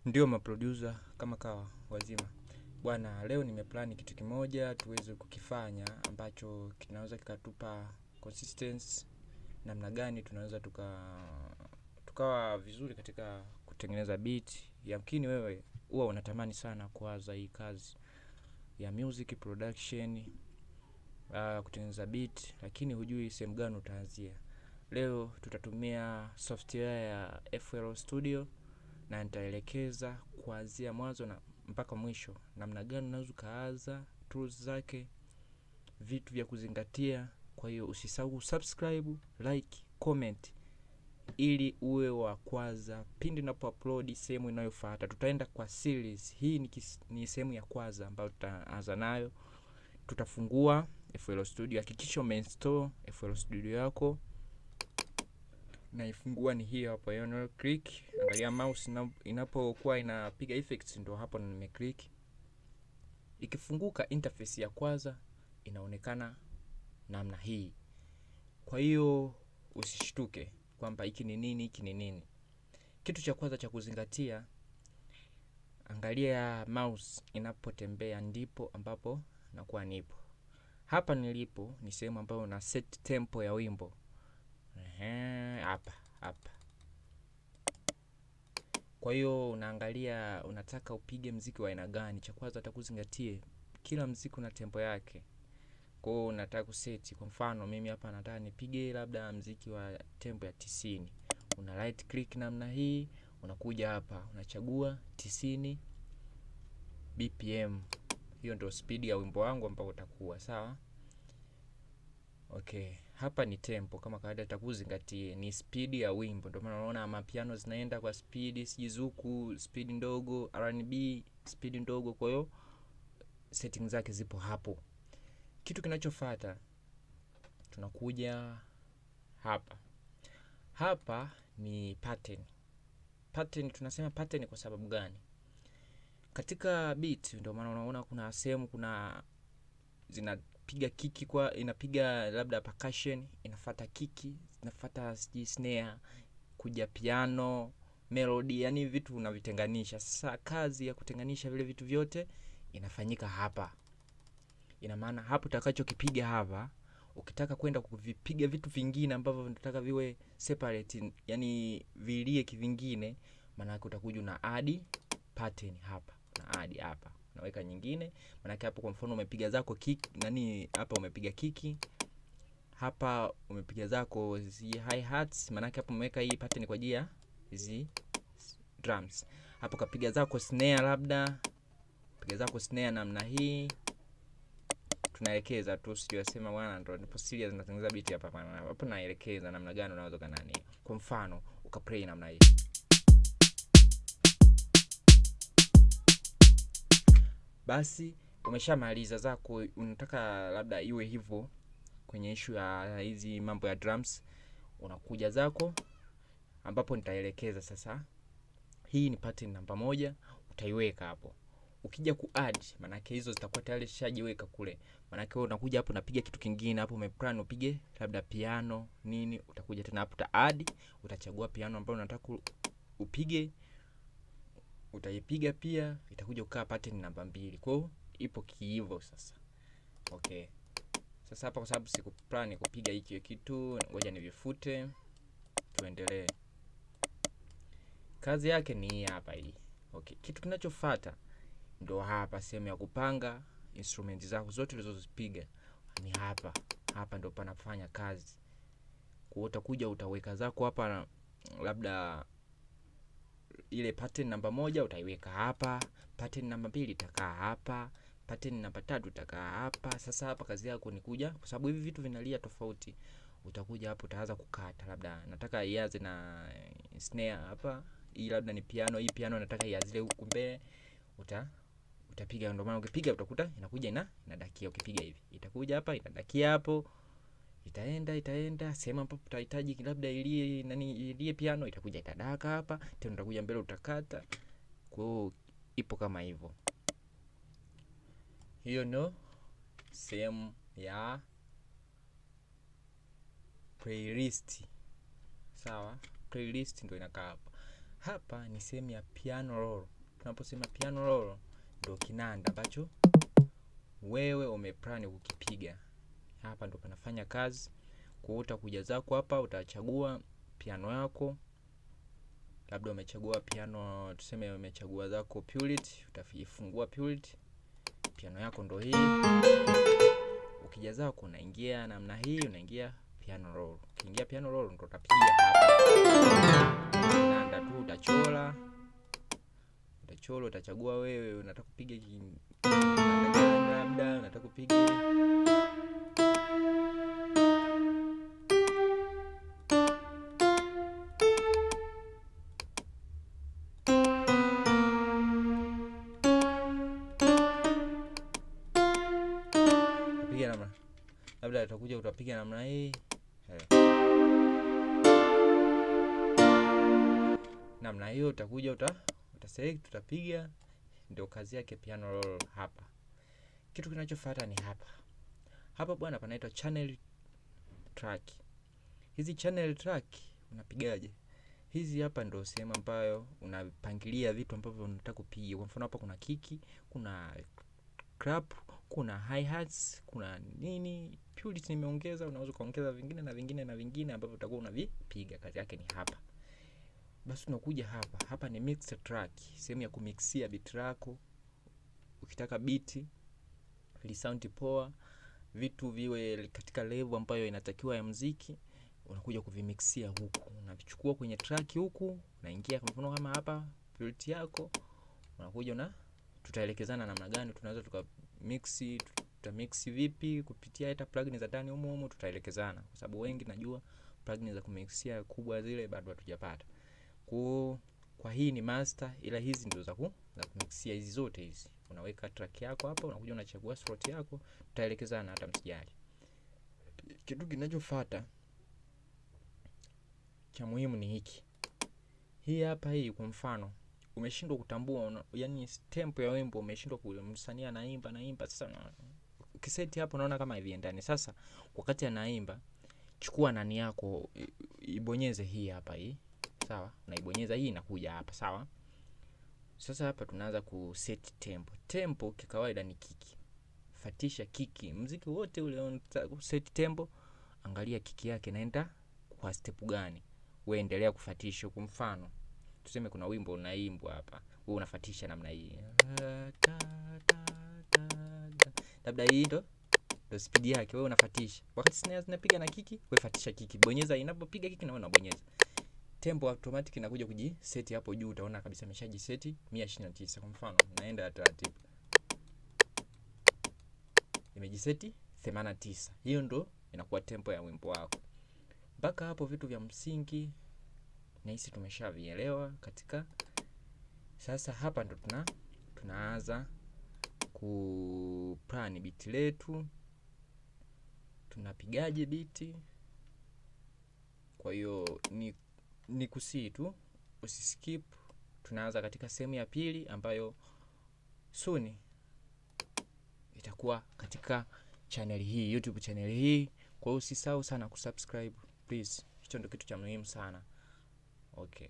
Ndio maproducer kama kawa wazima. Bwana, leo nimeplani kitu kimoja tuweze kukifanya ambacho kinaweza kikatupa consistency, namna gani tunaweza tukawa vizuri katika kutengeneza beat. Yamkini wewe huwa unatamani sana kuanza hii kazi ya music production, kutengeneza beat, lakini hujui sehemu gani utaanzia. Leo tutatumia software ya FL Studio na nitaelekeza kuanzia mwanzo na mpaka mwisho namna gani unaweza kaanza, tools zake, vitu vya kuzingatia. Kwa hiyo usisahau subscribe, like, comment ili uwe wa kwanza pindi ninapo upload sehemu inayofuata. Tutaenda kwa series. Hii ni sehemu ya kwanza ambayo tutaanza nayo. Tutafungua FL Studio. Hakikisha umeinstall FL Studio yako. Naifungua ni hii hapo, you click. Angalia mouse inapokuwa inapiga effects, ndio hapo nimeclick. Ikifunguka interface ya kwanza inaonekana namna hii. Kwa hiyo usishtuke kwamba hiki ni nini, hiki ni nini. Kitu cha kwanza cha kuzingatia, angalia mouse inapotembea ndipo ambapo nakuwa nipo. Hapa nilipo ni sehemu ambayo na set tempo ya wimbo. Hapa. Kwa hiyo unaangalia unataka upige mziki wa aina gani. Cha kwanza utakuzingatie kila mziki una tempo yake. Kwa hiyo unataka kuseti, kwa mfano mimi hapa nataka nipige labda mziki wa tempo ya 90. Una right click namna hii, unakuja hapa, unachagua 90 BPM. Hiyo ndio speed ya wimbo wangu ambao utakuwa, sawa? Okay, hapa ni tempo kama kawaida utakuzingatie ni speed ya wimbo. Ndio maana unaona mapiano zinaenda kwa speed, sijizuku speed ndogo, R&B speed ndogo, kwa hiyo settings zake zipo hapo. Kitu kinachofuata tunakuja hapa. Hapa ni pattern. Pattern, tunasema pattern kwa sababu gani? Katika beat ndio maana unaona kuna sehemu kuna zinapiga kiki, kwa inapiga labda percussion, inafuata kiki, inafuata snare, kuja piano, melody, yani vitu unavitenganisha. Sasa kazi ya kutenganisha vile vitu vyote inafanyika hapa. Ina maana hapo utakachokipiga hapa, ukitaka kwenda kuvipiga vitu vingine ambavyo unataka viwe separate, yani vilie kivingine, maana yake utakuja na add pattern hapa, na add hapa, unaweka nyingine. Maana yake hapo kwa mfano umepiga zako kick hapa umepiga kiki, hapa umepiga zako hi hats, maana yake hapo umeweka hii pattern kwa ajili ya hizi drums. Hapo kapiga zako snare, labda piga zako snare namna hii. Tunaelekeza tu, sijasema bwana ndio nipo serious natengeneza beat hapa bwana. Hapo naelekeza namna gani unaweza kanani. Kwa mfano ukaplay namna hii. Basi umeshamaliza zako, unataka labda iwe hivyo kwenye issue ya hizi mambo ya drums, unakuja zako ambapo nitaelekeza sasa. Hii ni pattern namba 1, utaiweka hapo. Ukija kuadd, maana yake hizo zitakuwa tayari zishajiweka kule. Maana yake wewe unakuja hapo unapiga kitu kingine, hapo umeplan upige labda piano nini, utakuja tena hapo uta add, utachagua piano ambayo unataka upige, utaipiga pia, itakuja kukaa pattern namba 2. Kwa hiyo ipo hivyo sasa. Okay. Sasa hapa kwa sababu sikuplan kupiga hiki kitu, ngoja nivifute. Tuendelee. Kazi yake ni hii hapa hii. Okay. Kitu kinachofuata ndio hapa sehemu ya kupanga instruments zako zote ulizozipiga. Ni hapa. Hapa ndio panafanya kazi. Kwa utakuja utaweka zako hapa, labda ile pattern namba 1 utaiweka hapa, pattern namba 2 itakaa hapa, pattern namba 3 itakaa hapa. Sasa hapa kazi yako ni kuja, kwa sababu hivi vitu vinalia tofauti. Utakuja hapo utaanza kukata, labda nataka ianze na snare hapa, hii labda ni piano, hii piano nataka ianze huku mbele. Utapiga, ndio maana ukipiga utakuta inakuja inadakia. Ukipiga hivi itakuja hapa inadakia hapo, itaenda sehemu ambapo utahitaji labda ilie piano, itakuja itadaka hapa tena, utakuja mbele utakata. Kwa hiyo ipo kama hivyo. Hiyo no sehemu ya playlist, sawa? Playlist ndio inakaa hapa. Hapa ni sehemu ya piano roll. Tunaposema piano roll ndio kinanda ambacho wewe umeplan kukipiga. Hapa ndo panafanya kazi. Kwa utakuja zako hapa, utachagua piano yako. Labda umechagua piano, tuseme umechagua zako Purity, utafungua Purity. Piano yako ndo hii. Ukija zako unaingia namna hii, unaingia piano roll. Ukiingia piano roll ndo utapigia hapa. Kinanda tu utachora. Utachagua wewe unataka kupiga labda unataka kupiga namna, labda utakuja utapiga namna hii. Namna hiyo utakuja select utapiga. Ndio kazi yake piano roll hapa. Kitu kinachofuata ni hapa bwana panaitwa channel track. Hizi channel track unapigaje? Hizi hapa ndio sehemu ambayo unapangilia vitu ambavyo unataka kupiga. Kwa mfano hapa kuna kiki, kuna clap, kuna hi-hats, kuna nini. Purity nimeongeza, unaweza kuongeza vingine na vingine na vingine ambavyo utakuwa unavipiga. Kazi yake ni hapa. Basi tunakuja hapa ni mix track, sehemu ya kumixia beat lako. Ukitaka beat li sound poa, vitu viwe katika level ambayo inatakiwa ya muziki, unakuja kuvimixia huku. Unavichukua kwenye track huku, unaingia kwa mfano kama hapa Purity yako, unakuja tutaelekezana namna gani tunaweza tutamix vipi kupitia hata plugin za ndani humo tutaelekezana, kwa sababu wengi najua plugin za kumixia kubwa zile bado hatujapata. Kwa hii ni master, ila hizi ndio za kumixia hizi zote hizi. Unaweka track yako hapa, unakuja unachagua slot yako, tutaelekezana hata msijali. Kitu kinachofuata cha muhimu ni hiki. Hii hapa hii kwa mfano umeshindwa kutambua yani tempo ya wimbo umeshindwa kumsania naimba sasa ukiseti hapo unaona kama hivi ndani. Sasa wakati anaimba chukua nani yako ibonyeze hii hapa hii. Sawa? Unaibonyeza hii inakuja hapa, sawa? Sasa hapa tunaanza kuset tempo. Tempo kikawaida ni kiki. Fatisha kiki. Muziki wote ule set tempo, angalia kiki yake naenda kwa step gani. Wewe endelea kufatisha. Kwa mfano, tuseme kuna wimbo unaimbwa hapa. Wewe unafatisha namna hii. Labda hii ndo speed yake, wewe unafatisha. Wakati snare zinapiga na kiki, wewe fatisha kiki. Bonyeza inapopiga kiki na wewe unabonyeza. Tempo automatic inakuja kujiseti hapo juu, utaona kabisa imeshajiseti 129. Kwa mfano naenda taratibu, imejiseti 89. Hiyo ndo inakuwa tempo ya wimbo wako. Mpaka hapo vitu vya msingi na hisi tumeshavielewa katika. Sasa hapa ndo tunaanza kuplan beat letu, tunapigaje beat. Kwa hiyo ni kusii tu usiskip. Tunaanza katika sehemu ya pili ambayo soon itakuwa katika channel hii, YouTube channel hii. Kwa hiyo usisahau sana kusubscribe please. Hicho ndio kitu cha muhimu sana. Okay.